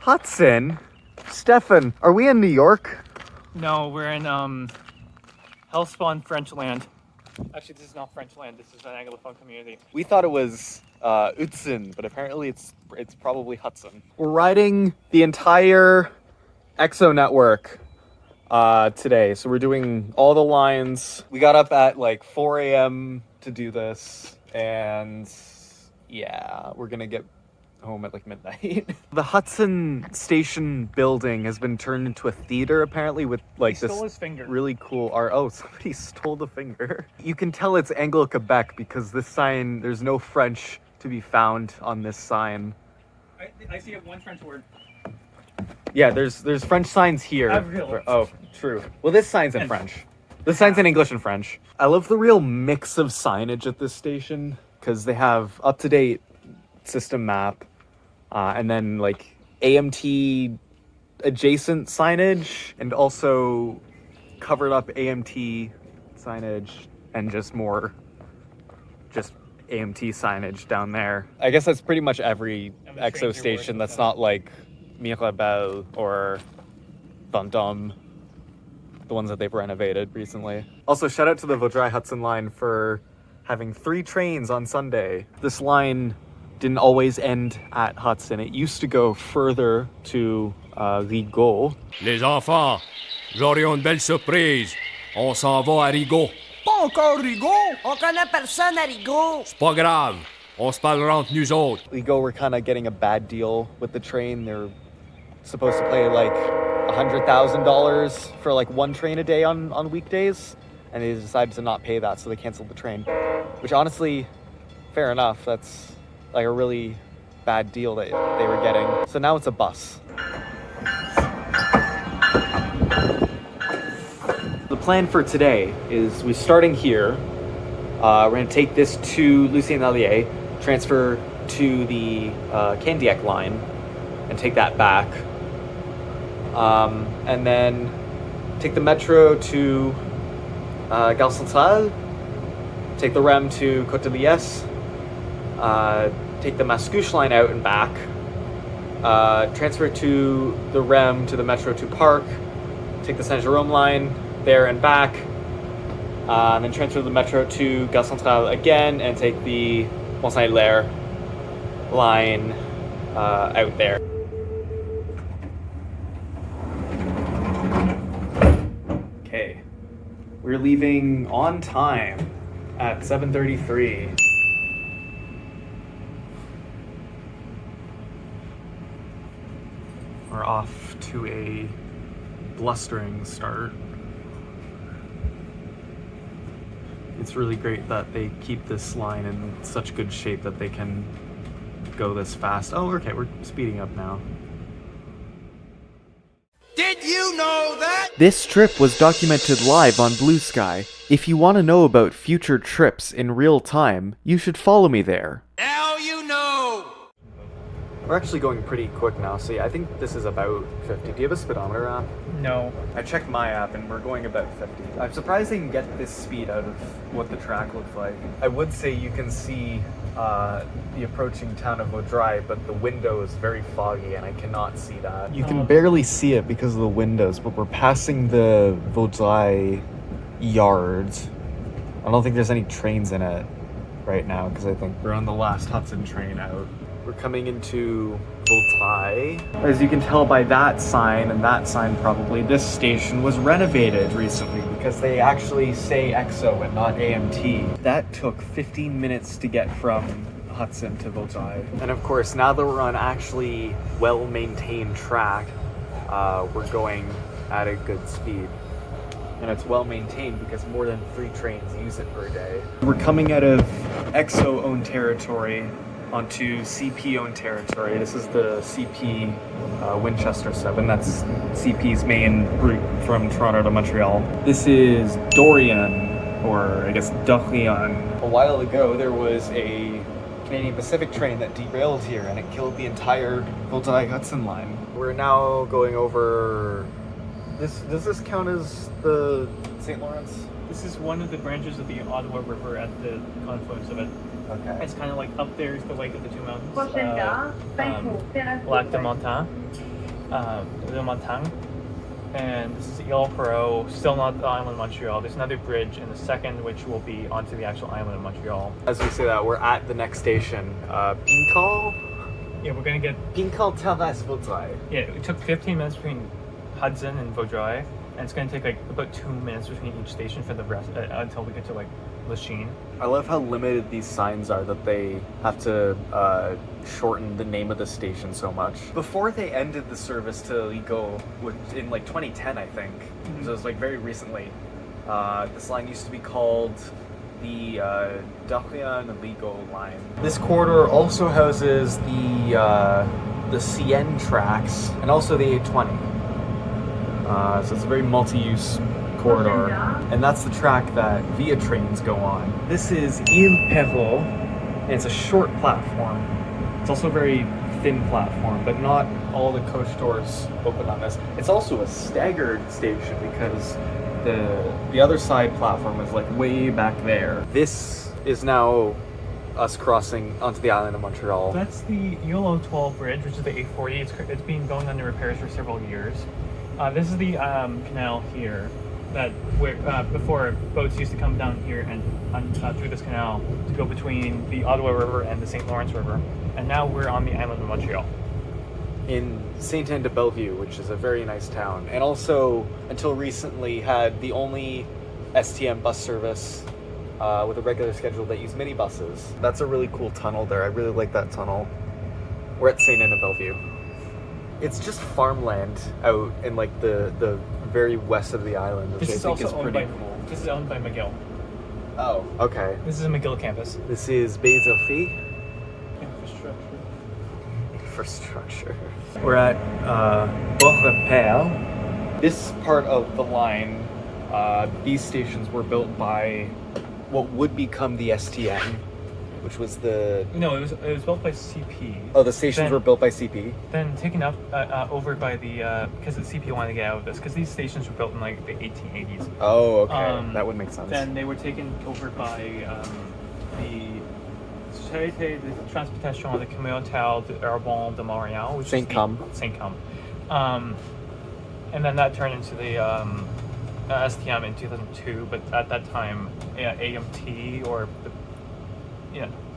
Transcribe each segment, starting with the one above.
Hudson? Stefan, are we in New York? No, we're in Hellspawn, French land. Actually, this is not French land. This is an Anglophone community. We thought it was Hudson, but apparently it's probably Hudson. We're riding the entire EXO network today. So we're doing all the lines. We got up at like 4 a.m. to do this, and yeah, we're gonna get home at like midnight. The Hudson Station building has been turned into a theater apparently, with like He stole his finger. really cool art. Oh, somebody stole the finger. You can tell it's Anglo-Quebec because this sign, there's no French to be found on this sign. I see one French word. Yeah, there's French signs here. Oh, true. Well, this sign's in French. This sign's in English and French. I love the real mix of signage at this station because they have up-to-date system map, and then like AMT adjacent signage, and also covered up AMT signage, and just AMT signage down there. I guess that's pretty much every EXO station that's not like Mirabel or Vendôme, the ones that they've renovated recently. Also, shout out to the Vaudreuil-Hudson line for having 3 trains on Sunday. This line didn't always end at Hudson. It used to go further to Rigaud. Les enfants, j'aurai une belle surprise. On s'en va à Rigaud. Pas encore Rigaud? On connaît personne à Rigaud. C'est pas grave. On se parlera entre nous autres. Rigaud were kind of getting a bad deal with the train. They're supposed to pay like $100,000 for like 1 train a day on weekdays, and they decided to not pay that, so they canceled the train. Which honestly, fair enough. That's like a really bad deal that they were getting. So now it's a bus. The plan for today is we're starting here. We're gonna take this to Lucien Allier, transfer to the Candiac line, and take that back. And then take the metro to Gare Centrale, take the REM to Côte de Liesse, take the Mascouche line out and back, transfer to the REM to the metro to Parc, take the Saint-Jérôme line there and back, and then transfer the metro to Gare Centrale again and take the Mont-Saint-Hilaire line out there. Okay, we're leaving on time at 7:33. We're off to a blustering start. It's really great that they keep this line in such good shape that they can go this fast. Oh, okay, we're speeding up now. Did you know that? This trip was documented live on Blue Sky. If you want to know about future trips in real time, you should follow me there. Now you know. We're actually going pretty quick now, so yeah, I think this is about 50. Do you have a speedometer app? No. I checked my app and we're going about 50. I'm surprised they can get this speed out of what the track looks like. I would say you can see the approaching town of Vaudreuil, but the window is very foggy and I cannot see that. You can barely see it because of the windows, but we're passing the Vaudreuil yard. I don't think there's any trains in it right now because I think we're on the last Hudson train out. We're coming into Vaudreuil. As you can tell by that sign, and that sign probably, this station was renovated recently because they actually say EXO and not AMT. That took 15 minutes to get from Hudson to Vaudreuil. And of course, now that we're on actually well-maintained track, we're going at a good speed. And it's well-maintained because more than 3 trains use it per day. We're coming out of EXO-owned territory onto CP-owned territory. This is the CP Winchester 7. That's CP's main route from Toronto to Montreal. This is Dorian, or I guess Dorian. A while ago, there was a Canadian Pacific train that derailed here and it killed the entire Vaudreuil-Hudson line. We're now going over... Does this count as the St. Lawrence? This is one of the branches of the Ottawa River at the confluence of it. Okay. It's kind of like up there's the Lake of the Two Mountains. Lac de Montant. Le Montagne. And this is Ile Perrot, still not the island of Montreal. There's another bridge in the second, which will be onto the actual island of Montreal. As we say that, we're at the next station, Pincal? Yeah, we're gonna get. Pincal Terrace Vaudreuil. Yeah, it took 15 minutes between Hudson and Vaudreuil, and it's gonna take like about 2 minutes between each station for the rest until we get to like Lachine. I love how limited these signs are that they have to shorten the name of the station so much. Before they ended the service to Ligo, which in like 2010, I think, so it was like very recently, this line used to be called the Dorian-Ligo line. This corridor also houses the CN tracks and also the 820. So it's a very multi-use corridor, and that's the track that Via trains go on. This is Ile Perrot, and it's a short platform. It's also a very thin platform, but not all the coach doors open on this. It's also a staggered station because the other side platform is like way back there. This is now us crossing onto the island of Montreal. That's the Ile 12 bridge, which is the 840. It's been going under repairs for several years. This is the canal here that where before boats used to come down here and through this canal to go between the Ottawa River and the St. Lawrence River, and now we're on the island of Montreal. In Saint-Anne-de-Bellevue, which is a very nice town, and also until recently had the only STM bus service with a regular schedule that used minibuses. That's a really cool tunnel there. I really like that tunnel. We're at Saint-Anne-de-Bellevue. It's just farmland out in like the very west of the island, which I think is pretty cool. This is owned by McGill. Oh, okay. This is a McGill campus. This is Baie-Sophie. Infrastructure. We're at Beaurepaire. This part of the line, these stations were built by what would become the STM, which was the... No, it was built by CP. Oh, the stations were built by CP? Then taken up over by the... because the CP wanted to get out of this, because these stations were built in like the 1880s. Oh, okay. That would make sense. Then they were taken over by the Société de Transportation de Communautaire Urbaine de Montréal, which Saint Com. Saint Com. And then that turned into the STM in 2002, but at that time, AMT or the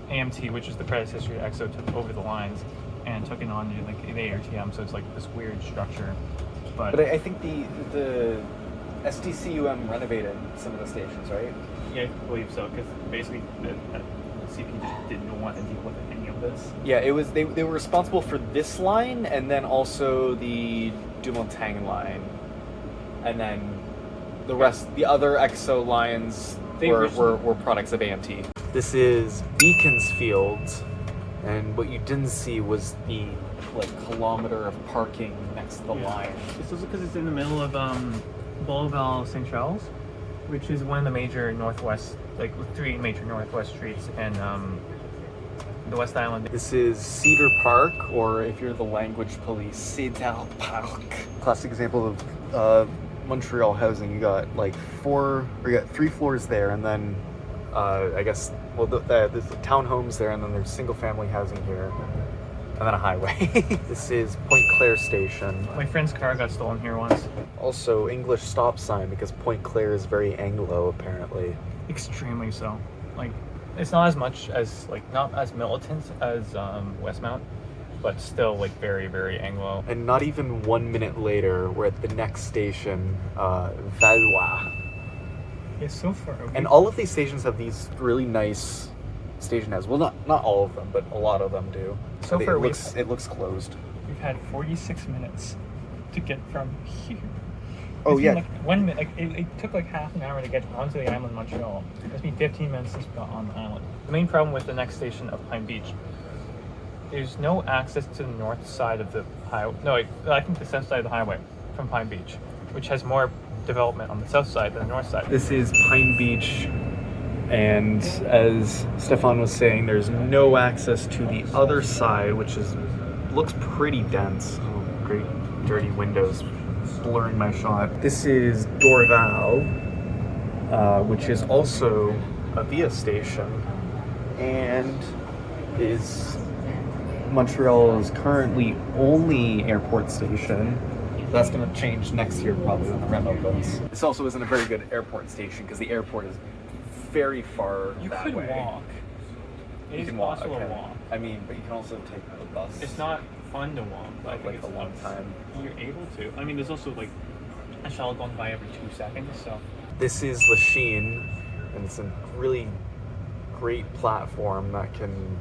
AMT, which is the predecessor to EXO, took over the lines and took it on to like the ARTM, so it's like this weird structure. But I think the STCUM renovated some of the stations, right? yeah, I believe so, because basically the CP just didn't want to deal with any of this. Yeah, it was they were responsible for this line and then also the Dumontagne line, and then the rest, the other EXO lines were products of AMT. This is Beaconsfield, and what you didn't see was the kilometer of parking next to the line. This is because it's in the middle of Boulevard St. Charles, which is one of the major northwest, three major northwest streets in the West Island. This is Cedar Park, or if you're the language police, Cedar Park. Classic example of Montreal housing. You got three floors there, and then I guess there's townhomes there, and then there's single family housing here, and then a highway. This is Pointe Claire Station. My friend's car got stolen here once. Also English stop sign, because Pointe Claire is very Anglo apparently. Extremely so. It's not as much as not as militant as Westmount, but still very, very Anglo. And not even 1 minute later, we're at the next station, Valois. It's so far away. And all of these stations have these really nice station houses. Well, not all of them, but a lot of them do. So far, it looks closed. We've had 46 minutes to get from here. Oh, yeah. 1 minute. It took half an hour to get onto the island of Montreal. It's been 15 minutes since we got on the island. The main problem with the next station of Pine Beach, there's no access to the north side of the highway. No, I think the south side of the highway from Pine Beach, which has more development on the south side than the north side. This is Pine Beach, and as Stefan was saying, there's no access to the other side, which looks pretty dense. Oh, great dirty windows blurring my shot. This is Dorval, which is also a Via station, and is Montreal's currently only airport station. That's going to change next year probably when the REM opens. This also isn't a very good airport station because the airport is very far You that could way. walk. It You is can walk, possible to okay. walk. I mean, but you can also take the bus. It's not fun to walk, but I think like it's a long time. You're able to. I mean, there's also like a shuttle going by every 2 seconds, so. This is Lachine, and it's a really great platform that can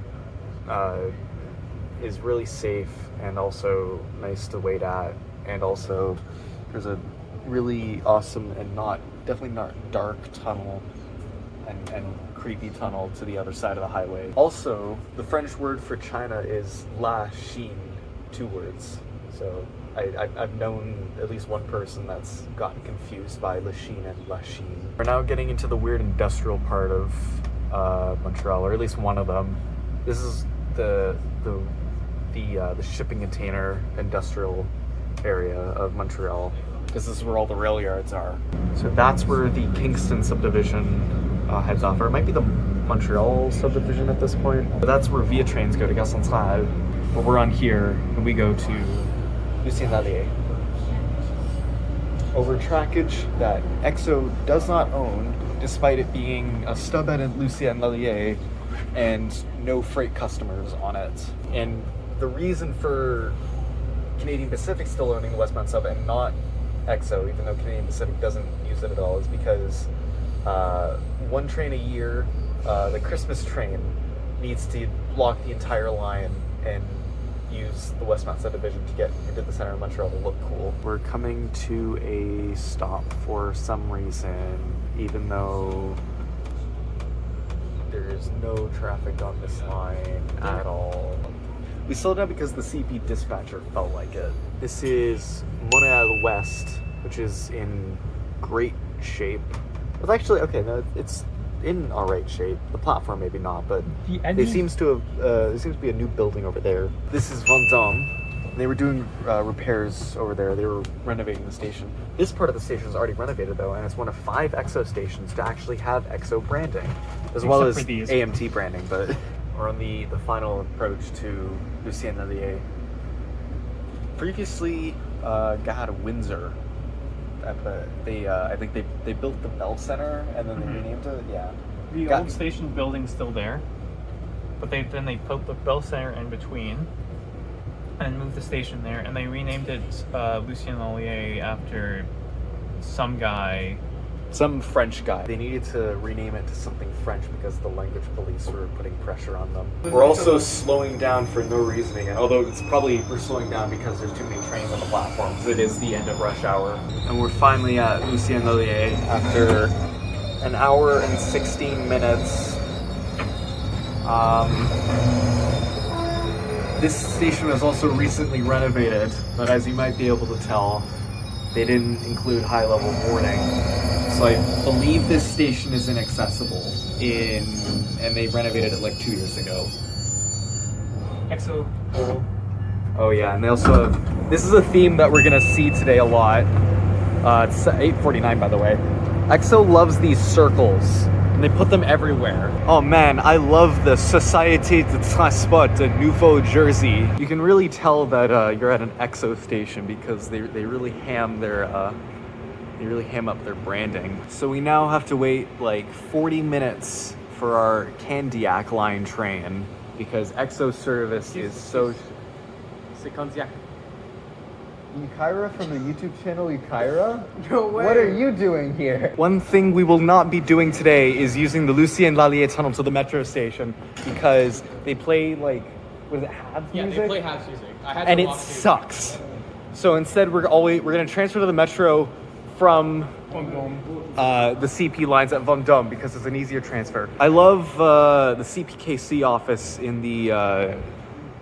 is really safe and also nice to wait at, and also there's a really awesome and definitely not dark tunnel and creepy tunnel to the other side of the highway. Also, the French word for China is La Chine, 2 words. So I've known at least one person that's gotten confused by Lachine and La Chine. We're now getting into the weird industrial part of Montreal, or at least one of them. This is the shipping container industrial area of Montreal. This is where all the rail yards are. So that's where the Kingston subdivision heads off, or it might be the Montreal subdivision at this point. But that's where Via trains go to Gare Centrale. But we're on here, and we go to Lucien Lallier. Over trackage that EXO does not own, despite it being a stubhead at Lucien Lallier and no freight customers on it. And the reason for Canadian Pacific still owning the westbound sub and not EXO, even though Canadian Pacific doesn't use it at all, is because one train a year, the Christmas train, needs to block the entire line and use the westbound subdivision to get into the center of Montreal to look cool. We're coming to a stop for some reason, even though there's no traffic on this line at all. We slowed down because the CP dispatcher felt like it. This is Montreal West, which is in great shape. It's actually, okay, no, it's in alright shape. The platform maybe not, but there seems to be a new building over there. This is Vendôme. They were doing repairs over there. They were renovating the station. This part of the station is already renovated though, and it's one of 5 EXO stations to actually have EXO branding, as well as AMT branding, but we're on the final approach to Lucien Lallier. Previously, Gare Windsor. I think they built the Bell Center and then they renamed it. Yeah. The old station building's still there, but then they put the Bell Center in between and moved the station there, and they renamed it Lucien Lallier after some French guy. They needed to rename it to something French because the language police were putting pressure on them. We're also slowing down for no reason again, although we're slowing down because there's too many trains on the platform, because it is the end of rush hour. And we're finally at Lucien Lallier after an hour and 16 minutes. This station was also recently renovated, but as you might be able to tell, they didn't include high-level boarding. So I believe this station is inaccessible and they renovated it like 2 years ago. EXO. Oh yeah, and they also have, this is a theme that we're gonna see today a lot. It's 8:49 by the way. EXO loves these circles, and they put them everywhere. Oh man, I love the Société de Transport de Nouveau Jersey. You can really tell that you're at an EXO station because they really ham up their branding. So we now have to wait like 40 minutes for our Candiac line train because EXO service is so... C'est Candiac. Yukaira from the YouTube channel Yukaira? No way. What are you doing here? One thing we will not be doing today is using the Lucien Lallier tunnel to the metro station because they play like, what is it, Habs music? Yeah, they play Habs music. And it sucks. So instead we're gonna transfer to the metro from the CP lines at Vendôme because it's an easier transfer. I love the CPKC office in the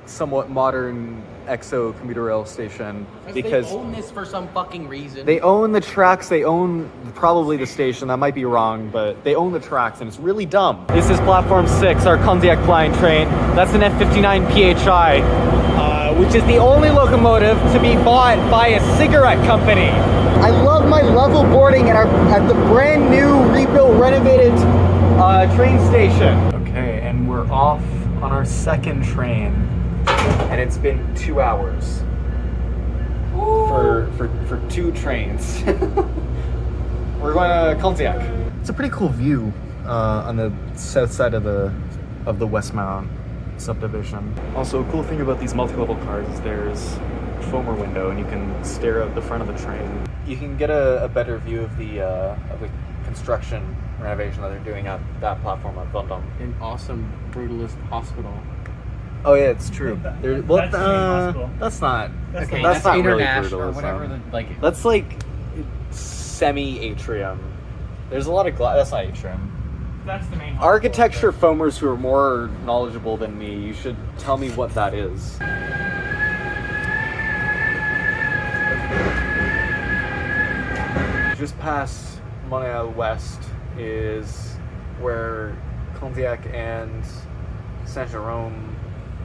somewhat modern EXO commuter rail station because they own this for some fucking reason. They own the tracks, they own probably the station, that might be wrong, but they own the tracks and it's really dumb. This is platform 6, our Candiac line train. That's an F59 PHI, which is the only locomotive to be bought by a cigarette company. I love my level boarding at the brand new, rebuilt, renovated train station. Okay, and we're off on our second train. and it's been 2 hours for 2 trains. We're going to Kontiac. It's a pretty cool view on the south side of the Westmount subdivision. Also, a cool thing about these multi-level cars is there's a foamer window, and you can stare out the front of the train. You can get a better view of the construction renovation that they're doing at that platform at Vendôme. An awesome brutalist hospital. Oh yeah, it's true. That's There, the main hospital. that's not. Okay, that's not really international or brutalism. whatever. Like That's like semi-atrium. There's a lot of glass. That's not atrium. That's the main hospital. Architecture foamers who are more knowledgeable than me, you should tell me what that is. Just past Montreal West is where Kontiac and Saint-Jérôme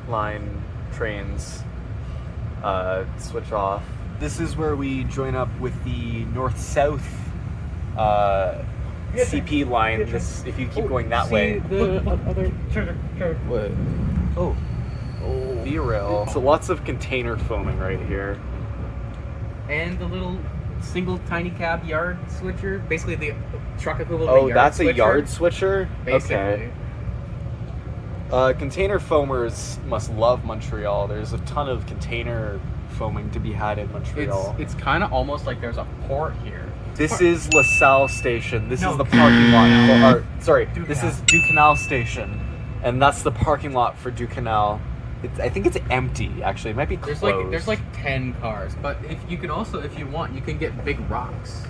line trains switch off. This is where we join up with the north-south CP line. This, if you keep going that way. The other. Sure. What? Oh. V-rail. So lots of container foaming right here. and the little single tiny cab yard switcher, basically the truck equivalent Oh, of a yard that's switcher. a yard switcher? Basically. Okay. Container foamers must love Montreal. There's a ton of container foaming to be had in Montreal. It's kind of almost like there's a port here. This is La Salle Station. This No, is the parking lot for sorry, Ducanal. this is Ducanal Station. And that's the parking lot for Ducanal. I think it's empty, actually. It might be closed. There's like 10 cars, but if you can also, if you want, you can get big rocks.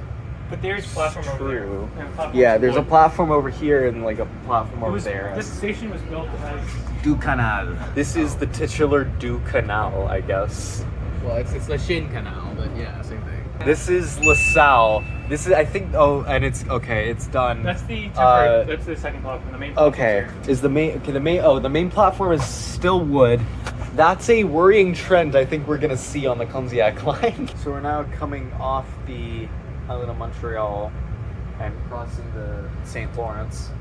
But there's platform over there. True. And platform Yeah, there's a wood. platform over here and like a platform over there. This station was built as Ducanal. This is the titular Ducanal, I guess. Well, it's La Chine Canal, but yeah, same thing. This is La Salle. This is, I think, and it's, okay, it's done. that's the temporary. That's the second platform. The main. Okay, is the main, the main platform is still wood. That's a worrying trend I think we're gonna see on the Kontiac line. So we're now coming off the island of Montreal and crossing the St. Lawrence.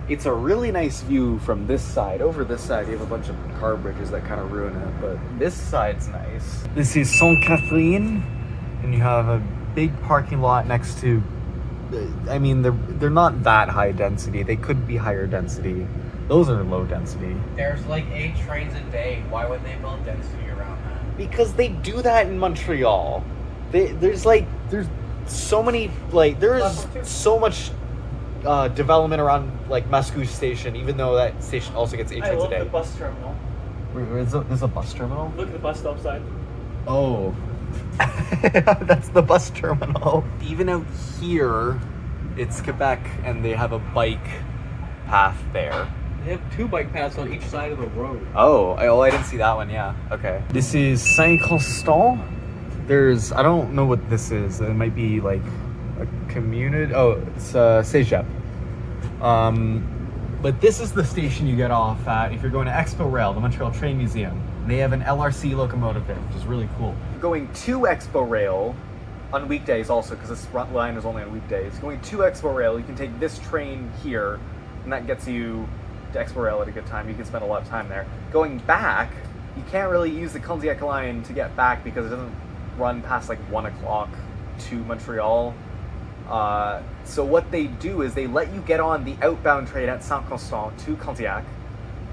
It's a really nice view from this side. Over this side, you have a bunch of car bridges that kind of ruin it, but this side's nice. This is Sainte Catherine, and you have a big parking lot next to. I mean, they're not that high density. They could be higher density. Those are low density. There's like 8 trains a day. Why would they build density around that? Because they do that in Montreal. There's so many, like, there's so much development around, like, Mascouche Station, even though that station also gets 8 I trains a love day. the bus terminal. There's a bus terminal? Look at the bus stop side. Oh. That's the bus terminal. Even out here, it's Quebec, and they have a bike path there. They have 2 bike paths on each side of the road. Oh, I didn't see that one, yeah. Okay. This is Saint-Constant. I don't know what this is. It might be like a community. Oh, it's Cégep. But this is the station you get off at if you're going to Expo Rail, the Montreal Train Museum. They have an LRC locomotive there, which is really cool. Going to Expo Rail on weekdays also, because this front line is only on weekdays. Going to Expo Rail, you can take this train here, and that gets you to Expo Rail at a good time. You can spend a lot of time there. Going back, you can't really use the Kontiac line to get back because it doesn't run past like 1 o'clock to Montreal. So what they do is they let you get on the outbound train at Saint-Constant to Kontiac,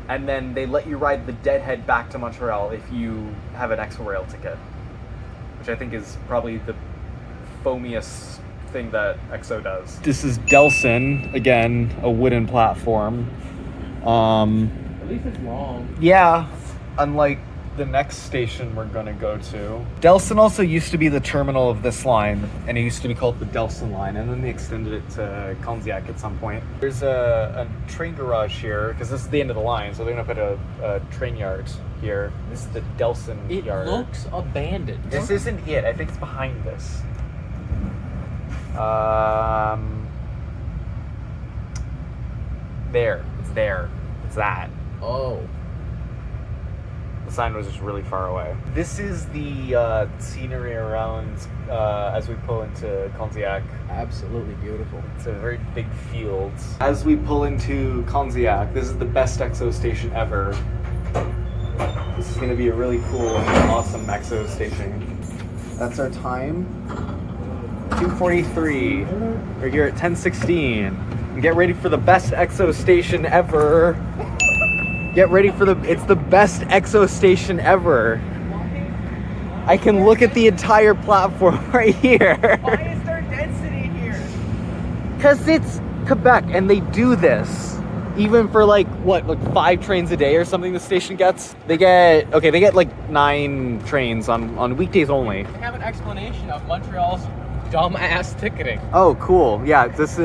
and then they let you ride the deadhead back to Montreal if you have an Expo Rail ticket, which I think is probably the foamiest thing that EXO does. This is Delson, again, a wooden platform. At least it's long. Yeah, unlike the next station we're gonna go to. Delson also used to be the terminal of this line, and it used to be called the Delson line, and then they extended it to Kontiac at some point. There's a train garage here, because this is the end of the line, so they're gonna put a train yard here. This is the Delson yard. It looks abandoned. This isn't it. I think it's behind this. There. It's there. It's that. Oh. The sign was just really far away. This is the scenery around as we pull into Kontiac. Absolutely beautiful. It's a very big field. As we pull into Kontiac, this is the best EXO station ever. This is going to be a really cool and awesome EXO station. That's our time. 2:43. We're here at 10:16. And get ready for the best EXO station ever. Get ready for it's the best EXO station ever. I can look at the entire platform right here. Why is there density here? Because it's Quebec and they do this. Even for like 5 trains a day or something the station gets. They get like 9 trains on weekdays only. I have an explanation of Montreal's dumb-ass ticketing. Oh, cool. Yeah, this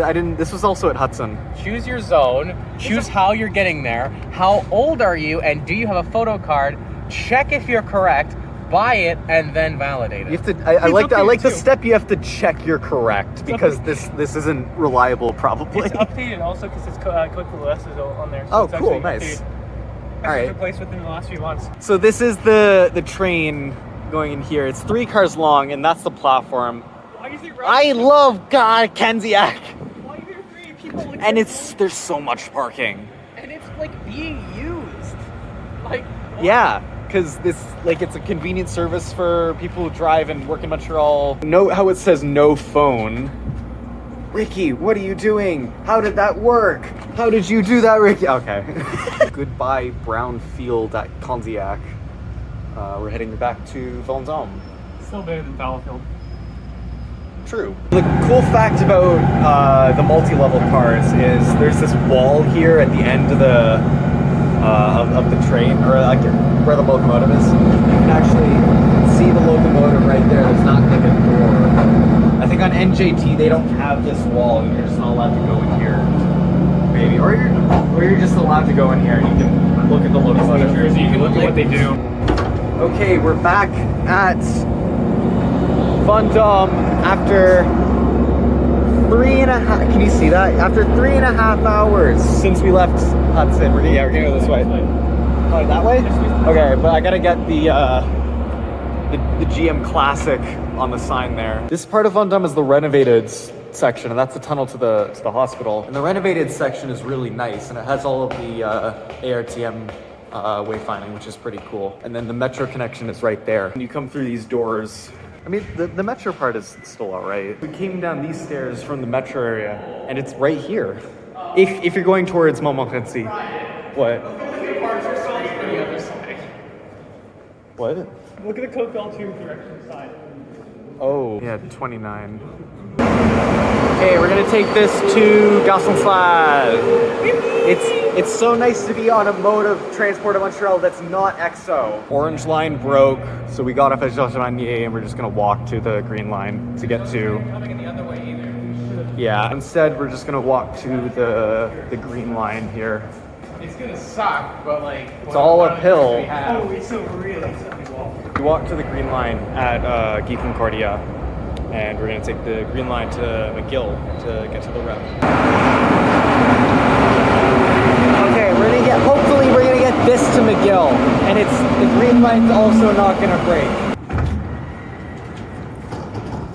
was also at Hudson. Choose your zone, choose how you're getting there, how old are you, and do you have a photo card, check if you're correct, buy it, and then validate it. You have to. I like the step. You have to check you're correct because this isn't reliable. Probably. It's updated also because it's Coqueluche is on there. So Oh, it's cool, actually nice. updated. All right. Replaced within the last few months. So this is the train going in here. It's 3 cars long, and that's the platform. Why is it I love Kensiak, Why are there 3 people? and there's so much parking. And it's like being used. Like, what? Yeah. Because it's a convenient service for people who drive and work in Montreal. Note how it says no phone. Ricky, what are you doing? How did that work? How did you do that, Ricky? Okay. Goodbye, brown field at Conziac. We're heading back to Vendôme. Still better than Battlefield. True. The cool fact about the multi-level cars is there's this wall here at the end of the train, or like where the locomotive is. You can actually see the locomotive right there. There's not like a door. I think on NJT they don't have this wall. You're just not allowed to go in here, maybe, or you're just allowed to go in here and you can look at the locomotive. New Jersey, you can look at what they do. Okay, we're back at Vendôme after 3.5. Can you see that? After 3.5 hours since we left Hudson. We're gonna go this way. Oh, that way? Okay, but I gotta get the GM Classic on the sign there. This part of Vendôme is the renovated section, and that's the tunnel to the hospital. And the renovated section is really nice, and it has all of the ARTM wayfinding, which is pretty cool. And then the metro connection is right there. When you come through these doors, I mean, the metro part is still all right. We came down these stairs from the metro area, and it's right here. If you're going towards Montmorency. What? The other side. What? Look at the Coke L2 direction side. Oh, yeah, 29. Okay, we're gonna take this to Gaston-Slade. It's so nice to be on a mode of transport in Montreal that's not EXO. Orange line broke, so we got off at Georges Vanier and we're just gonna walk to the green line to get to. Coming in the other way either. Yeah, instead we're just gonna walk to the green line here. It's gonna suck, but like It's all uphill. Oh, so really something wall. We walk to the green line at Guy Concordia, and we're gonna take the green line to McGill to get to the rep. Okay, hopefully we're gonna get this to McGill, and the green line's also not gonna break.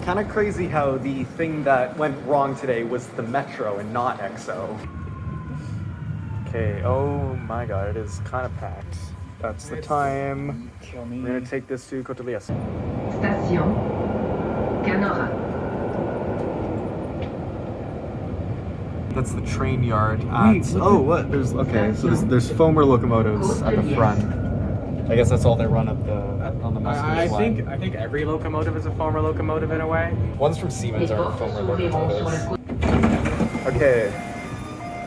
Kind of crazy how the thing that went wrong today was the metro and not EXO. Okay, oh my god, it is kind of packed. That's the time. Kill me. We're gonna take this to Côte-de-Liesse. Station Canora. That's the train yard at... Oh, what? There's Foamer locomotives at the front. I guess that's all they run on the Massachusetts line. I think every locomotive is a former locomotive in a way. Ones from Siemens are Foamer locomotives. Okay.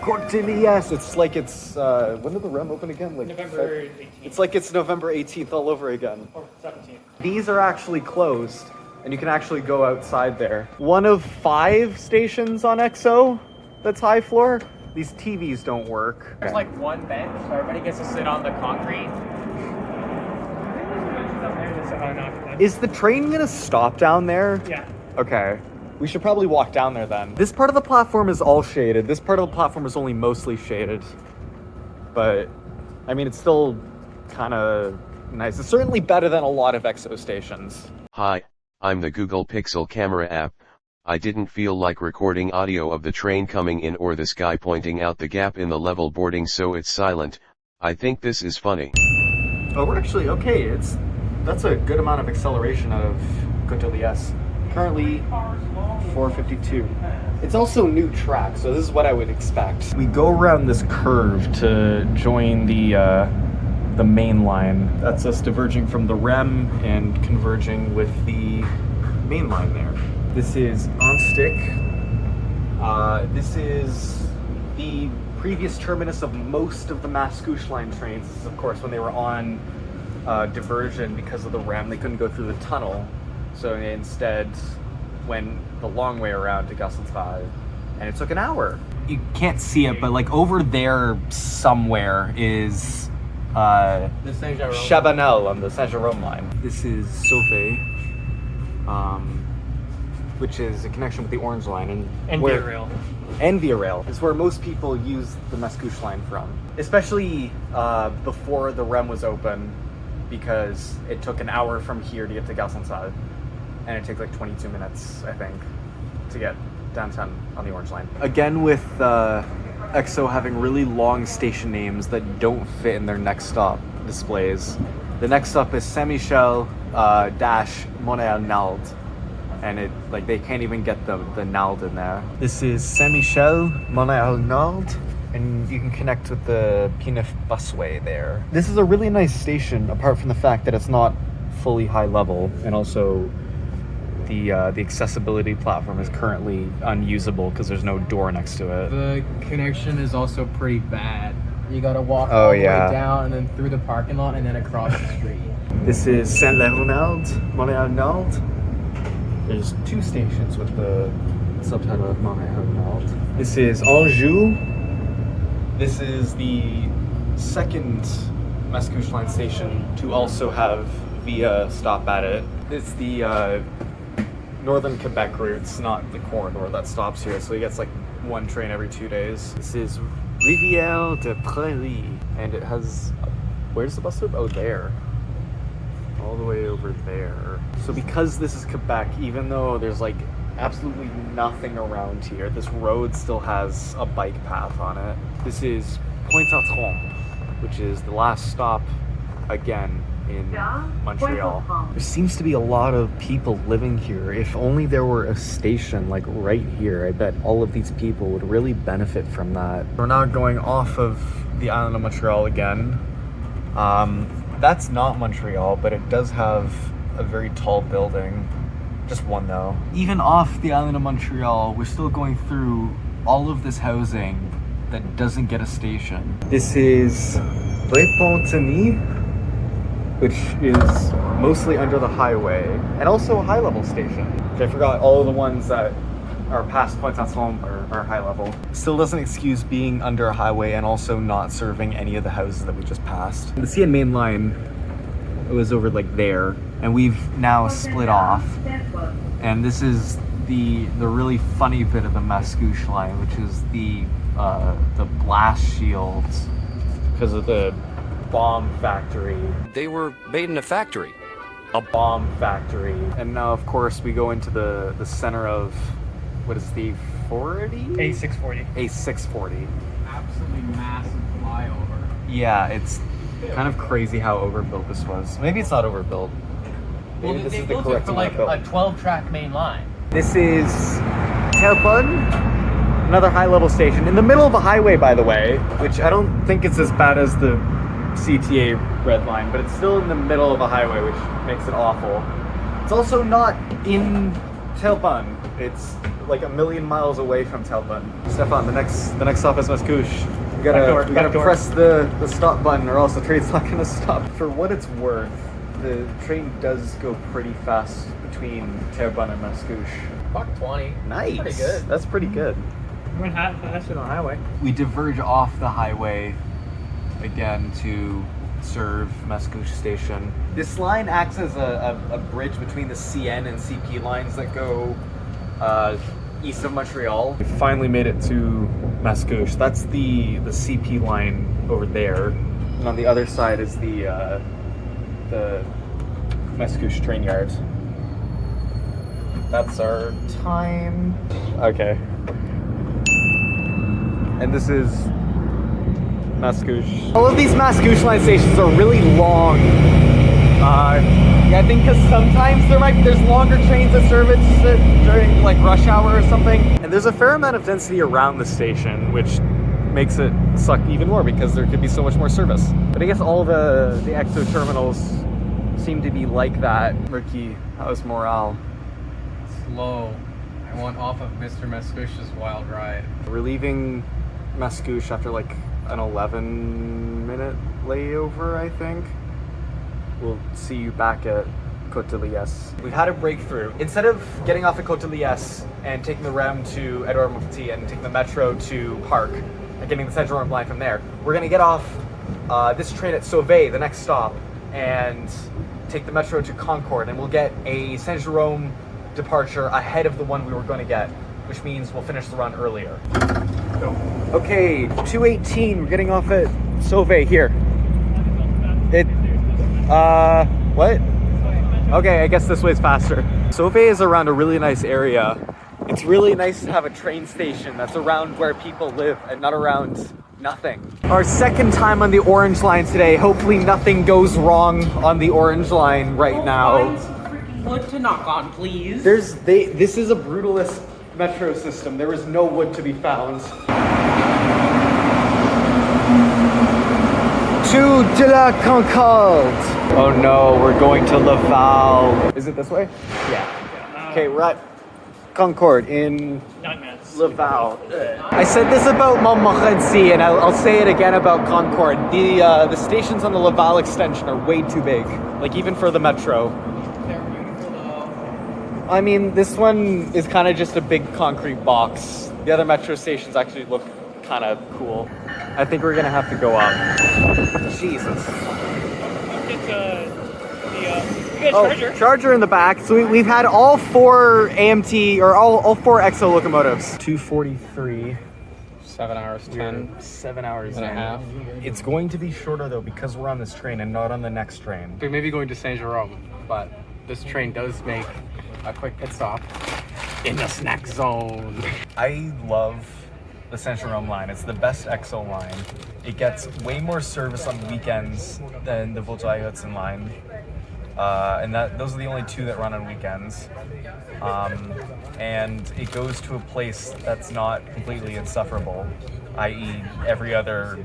Côte-de-Liesse. It's like when did the REM open again? Like November 18th. It's like it's November 18th all over again. Or 17th. These are actually closed, and you can actually go outside there. One of 5 stations on EXO that's high floor. These TVs don't work. There's like one bench, so everybody gets to sit on the concrete. Is the train gonna stop down there? Yeah. Okay. We should probably walk down there then. This part of the platform is all shaded. This part of the platform is only mostly shaded. But, I mean, it's still kind of nice. It's certainly better than a lot of EXO stations. Hi, I'm the Google Pixel camera app. I didn't feel like recording audio of the train coming in or this guy pointing out the gap in the level boarding, so it's silent. I think this is funny. Oh, we're actually okay. That's a good amount of acceleration out of Côte-de-Liesse. Currently 452. It's also new track, so this is what I would expect. We go around this curve to join the main line. That's us diverging from the REM and converging with the main line there. This is on stick. This is the previous terminus of most of the Mascouche line trains. This is, of course, when they were on diversion because of the REM, they couldn't go through the tunnel, so they instead went the long way around to Gare Centrale, and it took an hour. You can't see it, but like over there somewhere is The Saint-Jérôme. Chabanel on the Saint-Jérôme line. This is Sauvé, which is a connection with the Orange line, And Via Rail. and Via Rail. It's where most people use the Mascouche line from, especially before the REM was open, because it took an hour from here to get to Gare Centrale, and it takes like 22 minutes, I think, to get downtown on the Orange line. Again, with EXO having really long station names that don't fit in their next stop displays. The next stop is Saint-Michel dash Montréal-Nald. And it, like, they can't even get the Nald in there. This is Saint-Michel, Montréal-Nald, and you can connect with the P9 busway there. This is a really nice station, apart from the fact that it's not fully high level, and also the accessibility platform is currently unusable because there's no door next to it. The connection is also pretty bad. You gotta walk Oh, all the yeah. way down and then through the parking lot and then across the street. This is Saint-Léonard, Montréal-Nald. There's two stations with the subtitle of Montréal-Nald. This is Anjou. This is the second Mascouche line station to also have Via stop at it. It's the northern Quebec routes, not the corridor that stops here. So he gets like one train every 2 days. This is Rivière de Prairie, and it has, where's the bus stop? Oh, there. All the way over there. So because this is Quebec, even though there's like absolutely nothing around here, this road still has a bike path on it. This is Pointe-à-Trempe, which is the last stop again in Montreal. There seems to be a lot of people living here. If only there were a station like right here, I bet all of these people would really benefit from that. We're now going off of the island of Montreal again. That's not Montreal, but it does have a very tall building. Just one though. Even off the island of Montreal, we're still going through all of this housing that doesn't get a station. This is Repentigny, which is mostly under the highway, and also a high level station. I forgot all of the ones that are past Pointe-à-Trempe are high level. Still doesn't excuse being under a highway and also not serving any of the houses that we just passed. The CN main line was over like there, and we've now split off. And this is the really funny bit of the Mascouche line, which is the blast shields because of the bomb factory. They were made in a factory. A bomb factory. And now, of course, we go into the center of, what is the 40? A640. A640. Absolutely massive flyover. Yeah, it's kind of crazy how overbuilt this was. Maybe it's not overbuilt. Maybe this is the correct for amount like of built. a 12-track main line. This is Terrebonne, another high-level station in the middle of a highway, by the way, which I don't think it's as bad as the CTA red line, but it's still in the middle of a highway, which makes it awful. It's also not in Terrebonne. It's like a million miles away from Terrebonne. Stefan, the next stop is Mascouche. We gotta press the stop button, or else the train's not gonna stop. For what it's worth, the train does go pretty fast between Terrebonne and Mascouche. $1.20. Nice. Pretty good. That's pretty good. We went faster on the highway. We diverge off the highway again to serve Mascouche Station. This line acts as a bridge between the CN and CP lines that go east of Montreal. We finally made it to Mascouche. That's the CP line over there, and on the other side is the Mascouche train yard. That's our time. Okay. And this is Mascouche. All of these Mascouche line stations are really long. Yeah, I think because sometimes there's longer trains that serve it during like rush hour or something. And there's a fair amount of density around the station, which makes it suck even more because there could be so much more service. But I guess all the EXO terminals seem to be like that. Ricky, how's morale? Slow. I want off of Mr. Mascouche's wild ride. We're leaving Mascouche after like an 11-minute layover, I think. We'll see you back at Côte de Liesse. We've had a breakthrough. Instead of getting off at Côte de Liesse and taking the REM to Edouard Montpetit and taking the metro to Parc and getting the Saint-Jerome line from there, we're gonna get off this train at Sauvé, the next stop, and take the metro to Concorde, and we'll get a Saint-Jerome departure ahead of the one we were going to get, which means we'll finish the run earlier. Okay, 2:18, we're getting off at Sauvé here. What? Okay, I guess this way's faster. Sauvé is around a really nice area. It's really nice to have a train station that's around where people live and not around nothing. Our second time on the Orange Line today. Hopefully nothing goes wrong on the Orange Line right now. Wood to knock on, please. This is a brutalist metro system. There is no wood to be found. To de la Concorde. Oh no, we're going to Laval. Is it this way? Yeah. Okay, we're at Concorde in 9 minutes. Laval. I said this about Montmorency, and I'll say it again about Concorde. The stations on the Laval extension are way too big, like even for the metro. They're beautiful though. I mean, this one is kind of just a big concrete box. The other metro stations actually look kind of cool. I think we're gonna have to go up. Jesus. Get charger. Charger in the back. So we've had all 4 AMT, or all 4 EXO locomotives. 2:43. 7 hours, 10. 7 hours and a half. It's going to be shorter though because we're on this train and not on the next train. We may be going to Saint-Jerome, but this train does make a quick pit stop in the snack zone. I love the Saint-Jerome line. It's the best EXO line. It gets way more service on weekends than the Volta-Hudson line. And those are the only 2 that run on weekends. And it goes to a place that's not completely insufferable, i.e. every other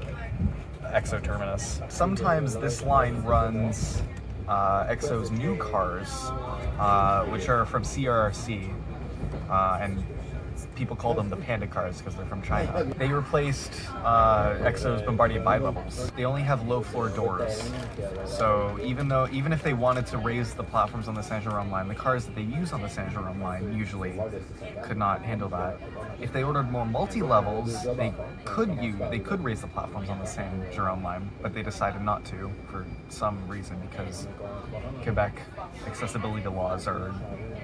EXO terminus. Sometimes this line runs EXO's new cars, which are from CRRC, and people call them the panda cars because they're from China. They replaced EXO's Bombardier bi-levels. They only have low floor doors. So even if they wanted to raise the platforms on the Saint-Jerome line, the cars that they use on the Saint-Jerome line usually could not handle that. If they ordered more multi-levels, they could raise the platforms on the Saint-Jerome line, but they decided not to for some reason because Quebec accessibility laws are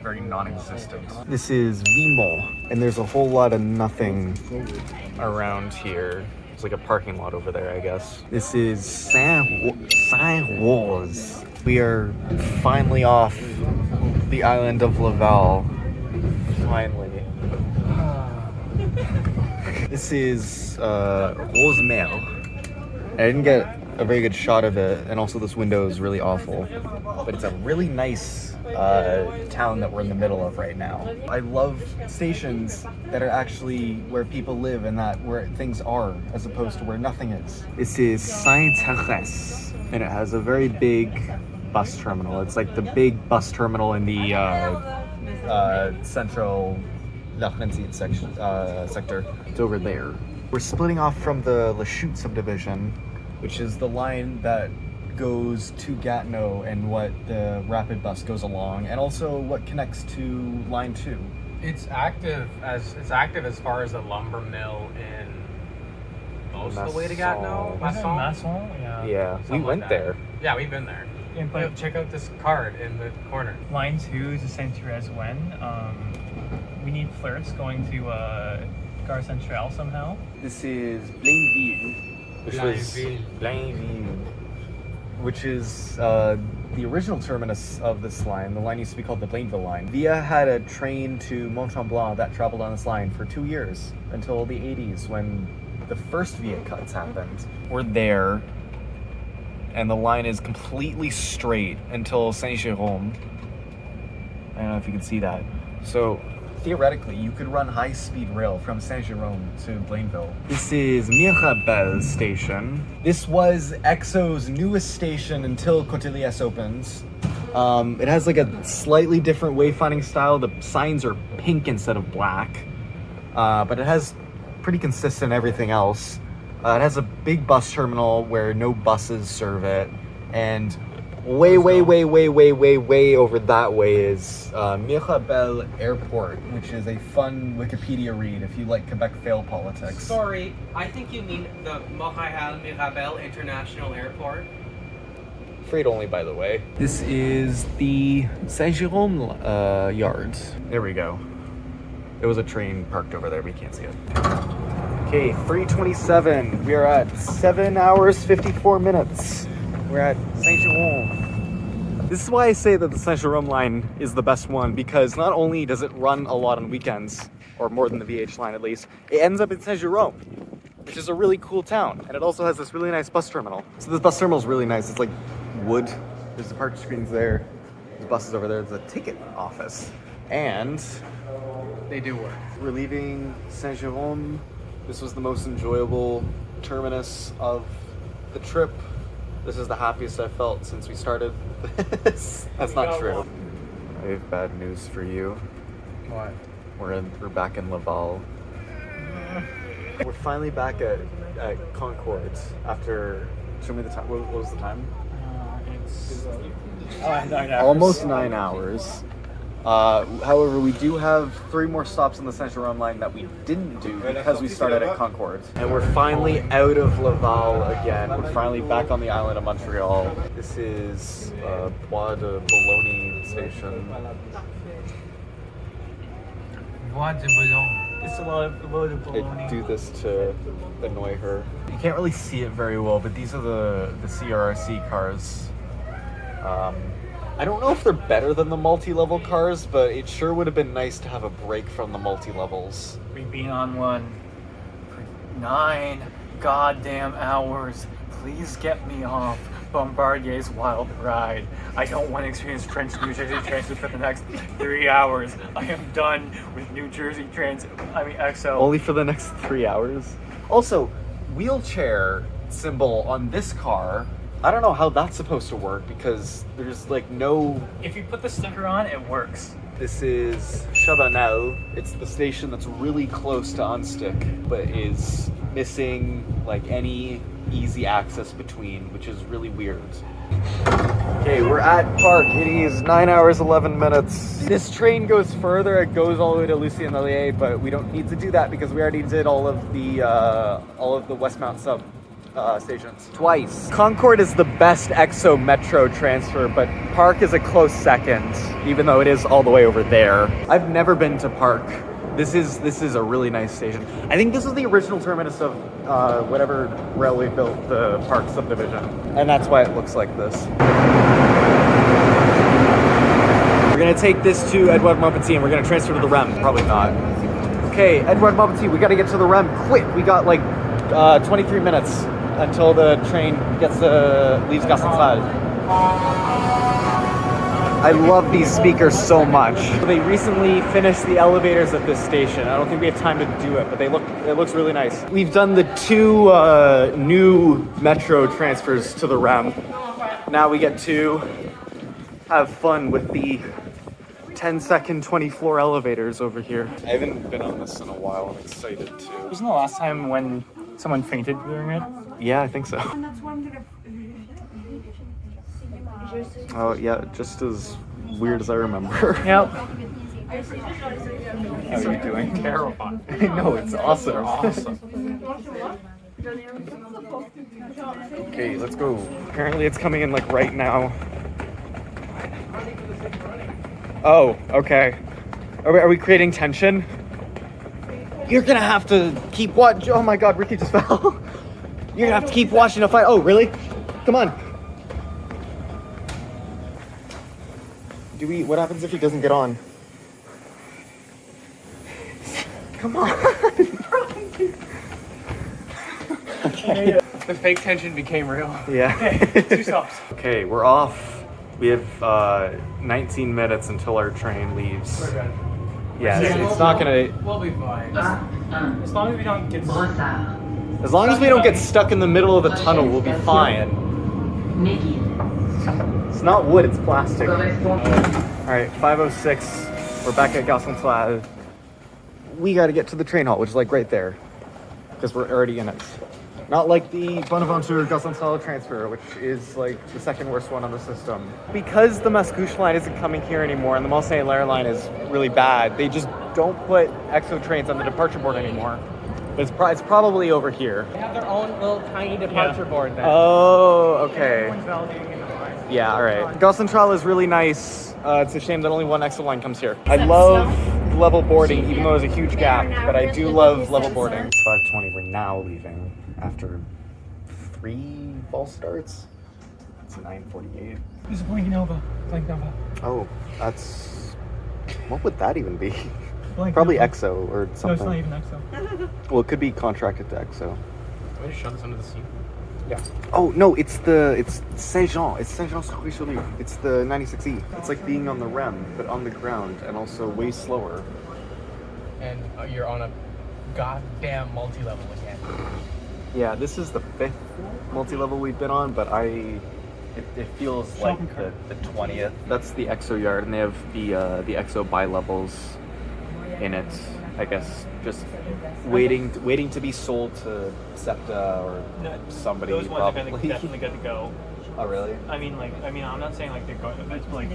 very non-existent. This is Vimont, and there's a whole lot of nothing around here. It's like a parking lot over there, I guess. This is Saint-Rose. We are finally off the island of Laval. Finally. This is Rosemère. I didn't get a very good shot of it, and also this window is really awful. But it's a really nice town that we're in the middle of right now. I love stations that are actually where people live and that where things are, as opposed to where nothing is. This is Saint-Thérèse, and it has a very big bus terminal. It's like the big bus terminal in the central Laurentian sector. It's over there. We're splitting off from the La Chute subdivision, which is the line that goes to Gatineau and what the rapid bus goes along, and also what connects to line 2. It's active as far as the lumber mill in most of the way to Gatineau. Masson? Yeah, we Something went like that. there. Yeah, we've been there. But Check out this card in the corner. line 2 is Saint-Thérèse when. We need flirts going to Gare Centrale somehow. This is Blainville, which is the original terminus of this line. The line used to be called the Blainville line. Via had a train to Mont-Tremblant that traveled on this line for 2 years until the 80s when the first Viet cuts happened. We're there, and the line is completely straight until Saint-Jérôme. I don't know if you can see that. So theoretically, you could run high-speed rail from Saint-Jérôme to Blainville. This is Mirabel Station. This was EXO's newest station until Cotelias opens. It has like a slightly different wayfinding style. The signs are pink instead of black, but it has pretty consistent everything else. It has a big bus terminal where no buses serve it, and way over that way is Mirabel Airport, which is a fun Wikipedia read if you like Quebec fail politics. Sorry, I think you mean the Montréal Mirabel International Airport. Freight only, by the way. This is the Saint-Jérôme yards. There we go. There was a train parked over there, but you can't see it. Okay, 3:27. We are at 7 hours, 54 minutes. We're at Saint-Jérôme. This is why I say that the Saint-Jérôme line is the best one, because not only does it run a lot on weekends, or more than the VH line at least, it ends up in Saint-Jérôme, which is a really cool town. And it also has this really nice bus terminal. So this bus terminal is really nice. It's like wood. There's the park screens there. There's buses over there. There's a ticket office. And They do work. we're leaving Saint-Jérôme. This was the most enjoyable terminus of the trip. This is the happiest I've felt since we started this. That's not true. I have bad news for you. What? We're back in Laval. We're finally back at Concord after, show me the time, what was the time? It's 9 hours. Almost 9 hours. However, we do have 3 more stops on the Saint-Jérôme line that we didn't do because we started at Concord. And we're finally out of Laval again. We're finally back on the island of Montreal. This is Bois de Boulogne station. Bois de Boulogne. It's a lot of I do this to annoy her. You can't really see it very well, but these are the CRRC cars. I don't know if they're better than the multi-level cars, but it sure would have been nice to have a break from the multi-levels. We've been on one for 9 goddamn hours. Please get me off Bombardier's wild ride. I don't want to experience French New Jersey Transit for the next 3 hours. I am done with New Jersey Transit. EXO. Only for the next 3 hours? Also, wheelchair symbol on this car, I don't know how that's supposed to work because there's like no... If you put the sticker on, it works. This is Chabanel. It's the station that's really close to Unstick, but is missing like any easy access between, which is really weird. Okay, we're at Park. It is 9 hours, 11 minutes. This train goes further. It goes all the way to Lucien-Lalier, but we don't need to do that because we already did all of the Westmount sub stations twice. Concord is the best EXO metro transfer, but Park is a close second, even though it is all the way over there. I've never been to Park. This is a really nice station. I think this is the original terminus of whatever railway built the Park subdivision, and that's why it looks like this. We're gonna take this to Edouard Montpetit and we're gonna transfer to the REM. Probably not. Okay, Edouard Montpetit, we gotta get to the REM quick. We got like 23 minutes until the train leaves Gare Centrale. I love these speakers so much. They recently finished the elevators at this station. I don't think we have time to do it, but it looks really nice. We've done the 2 new metro transfers to the REM. Now we get to have fun with the 10-second, 20-floor elevators over here. I haven't been on this in a while. I'm excited too. Wasn't the last time when someone fainted during it? Yeah, I think so. Oh yeah, just as weird as I remember. Yep. How are you doing? Terrifying. I know, it's awesome. They're awesome. Okay, let's go. Apparently it's coming in like right now. Oh, okay. Are we creating tension? You're gonna have to keep watching. Oh my god, Ricky just fell. You're gonna have to keep watching the fight. Oh, really? Come on. What happens if he doesn't get on? Come on. The fake tension became real. Yeah. 2 stops. Okay, we're off. We have 19 minutes until our train leaves. Yeah, it's not gonna. We'll be fine. As long as we don't get Brossard. As long as we don't get stuck in the middle of the tunnel, we'll be fine. McGill. It's not wood, it's plastic. Correspond. Alright, 5:06. We're back at Gare Centrale. We gotta get to the train hall, which is like right there. Because we're already in it. Not like the Bonaventure Gare Centrale transfer, which is like the second worst one on the system. Because the Mascouche line isn't coming here anymore and the Mont-Saint-Hilaire line is really bad, they just don't put EXO trains on the departure board anymore. But it's probably over here. They have their own little tiny departure board there. Oh, okay. Yeah, alright. Gare Centrale is really nice. It's a shame that only one EXO line comes here. I love level boarding, even though there's a huge gap, but I do love level boarding. It's 5:20, we're now leaving after 3 false starts. It's 9:48. This is Blank Nova. Oh, that's... What would that even be? Blank Probably Nova. EXO or No, something. it's not even EXO. Well, it could be contracted to EXO. Can we just shove this under the seat? Oh no, it's Saint-Jean. It's Saint-Jean-sur-Richelieu. It's the 96E. It's like being on the REM, but on the ground and also way slower. And you're on a goddamn multi-level again. Yeah, this is the 5th multi-level we've been on, but it feels like the 20th. That's the EXO yard, and they have the EXO bi-levels in it. I guess just waiting to be sold to SEPTA or somebody. Those ones probably. are definitely good to go. Oh really? I mean, I'm not saying like they're going. It's like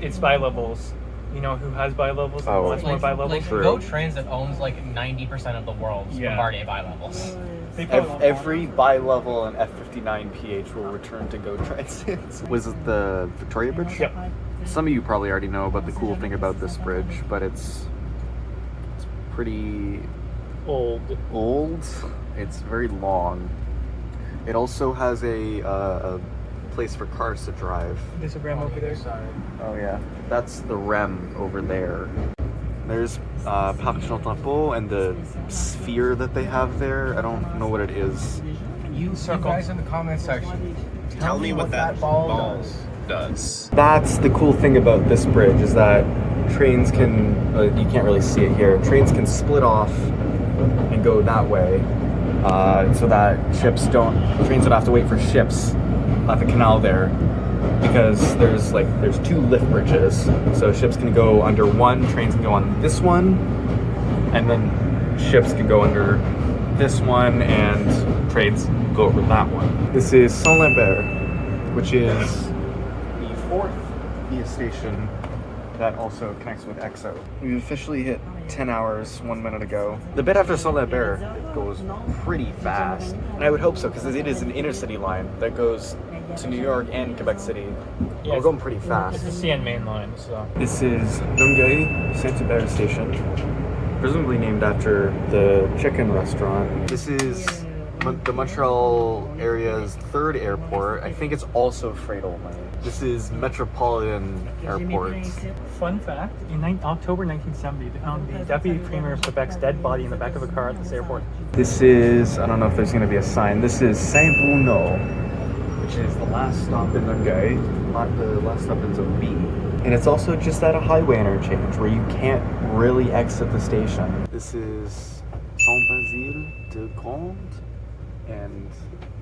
it's bi-levels. You know who has bi-levels? Oh. Wants more bi-levels? Like True. Go Transit owns like 90% of the world's Yeah. Bombardier bi-levels. They probably want Every bi-level and F59 PH will return to Go Transit. Was it the Victoria Bridge? Yep. Some of you probably already know about the cool thing about this bridge, but it's pretty old. old. It's very long. It also has a place for cars to drive. There's a ram over there. Oh yeah, that's the REM over there. There's Parc Chantempo and the sphere that they have there. I don't know what it is. You guys in the comment section, tell me what that ball does. That's the cool thing about this bridge is that trains can, you can't really see it here, trains can split off and go that way so that trains don't have to wait for ships at the canal there because there's 2 lift bridges. So ships can go under one, trains can go on this one, and then ships can go under this one and trains go over that one. This is Saint-Lambert, which is the 4th via station that also connects with EXO. We've officially hit 10 hours 1 minute ago. The bit after Saint-Lambert goes pretty fast, and I would hope so because it is an intercity line that goes to New York and Quebec City. Yeah, We're going pretty It's fast. the CN main line, so. This is Longueuil Saint-Hubert station, presumably named after the chicken restaurant. This is the Montreal area's 3rd airport. I think it's also freight only. This is Metropolitan Airport. Fun fact, in October 1970, they found the Deputy Premier of Quebec's dead body in the back of a car at this airport. This is, I don't know if there's going to be a sign, this is Saint-Bruno, which is the last stop in Longueuil, not the last stop in Zone B. And it's also just at a highway interchange where you can't really exit the station. This is Saint-Basile-de-Grande, and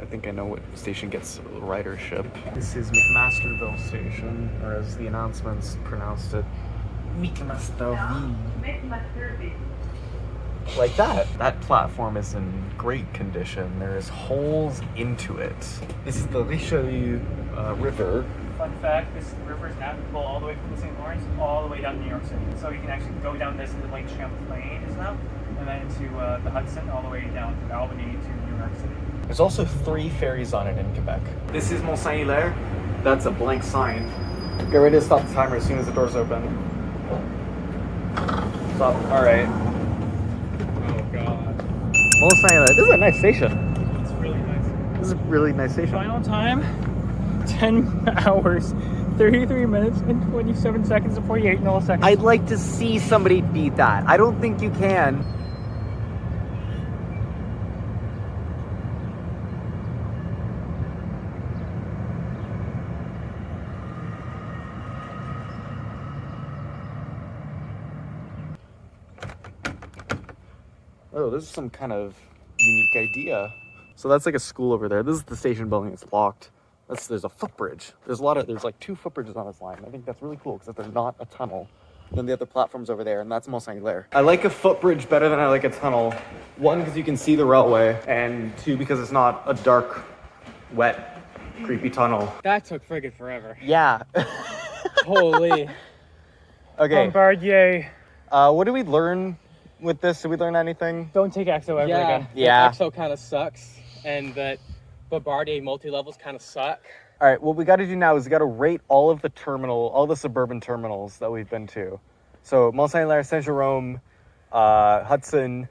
I think I know what station gets ridership. This is McMasterville Station, or as the announcements pronounced it, McMasterville. Like that. That platform is in great condition. There's holes into it. This is the Richelieu River. Fun fact, this river is navigable all the way from the St. Lawrence all the way down to New York City. So you can actually go down this into Lake Champlain, isn't it? And then into the Hudson all the way down to Albany to New York City. There's also 3 ferries on it in Quebec. This is Mont-Saint-Hilaire. That's a blank sign. Get ready to stop the timer as soon as the doors open. Stop. Alright. Oh god. Mont-Saint-Hilaire. This is a nice station. It's really nice. This is a really nice station. Final time, 10 hours, 33 minutes, and 27 seconds and 48 milliseconds. I'd like to see somebody beat that. I don't think you can. Oh, this is some kind of unique idea. So that's like a school over there. This is the station building. It's locked. There's a footbridge. There's like 2 footbridges on this line. I think that's really cool because there's not a tunnel. Then the other platform's over there, and that's Mont Saint-Hilaire. I like a footbridge better than I like a tunnel. 1, because you can see the railway, and 2, because it's not a dark, wet, creepy tunnel. That took friggin' forever. Yeah. Holy. Okay. Bombardier. What did we learn with this? Did we learn anything? Don't take EXO ever Yeah. again. Yeah. EXO kind of sucks, and that Bombardier multi-levels kind of suck. All right, what we got to do now is we got to rate all the suburban terminals that we've been to. So Mont Saint-Hilaire, Saint-Jérôme, Hudson,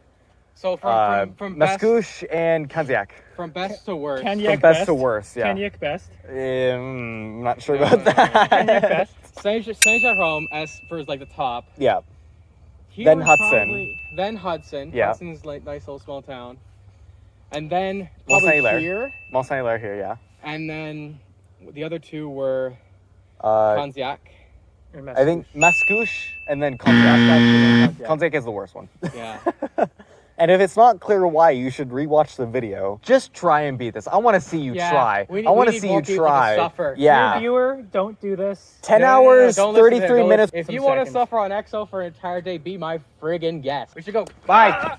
So from best, Mascouche, and Candiac. from best to worst. Cagnac From best to worst, yeah. Cagnac best. I'm not sure No, about no, no, no. that. Cagnac best. Saint-Jérôme as for like the top. Yeah. He Then was Hudson. Then Hudson. Yeah. Hudson's like nice little small town. And then Mont probably Saint-Hilaire. here. Mont Saint-Hilaire here, yeah. And then the other 2 were Uh, Candiac. I think Mascouche and then Candiac. Candiac is the worst one. Yeah. And if it's not clear why, you should rewatch the video. Just try and beat this. I want to see you Yeah, try. we need- I want we to need see more you people to try. suffer. Yeah. Dear viewer, don't do this. 10 No, hours, don't listen to him. 33 Don't minutes. If Some you want to seconds. suffer on EXO for an entire day, be my friggin' guest. We should go. Bye.